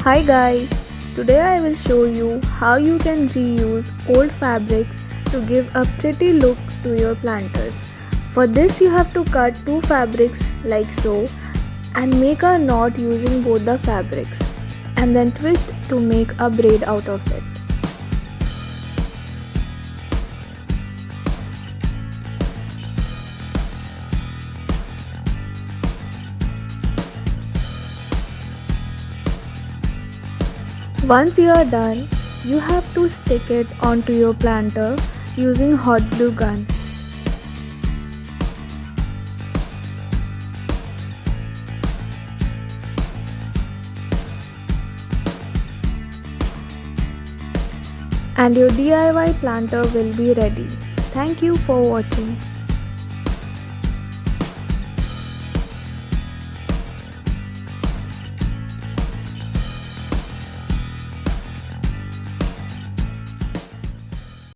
Hi guys, today I will show you how you can reuse old fabrics to give a pretty look to your planters. For this you have to cut two fabrics like so and make a knot using both the fabrics and then twist to make a braid out of it. Once you are done, you have to stick it onto your planter using hot glue gun. And your DIY planter will be ready. Thank you for watching.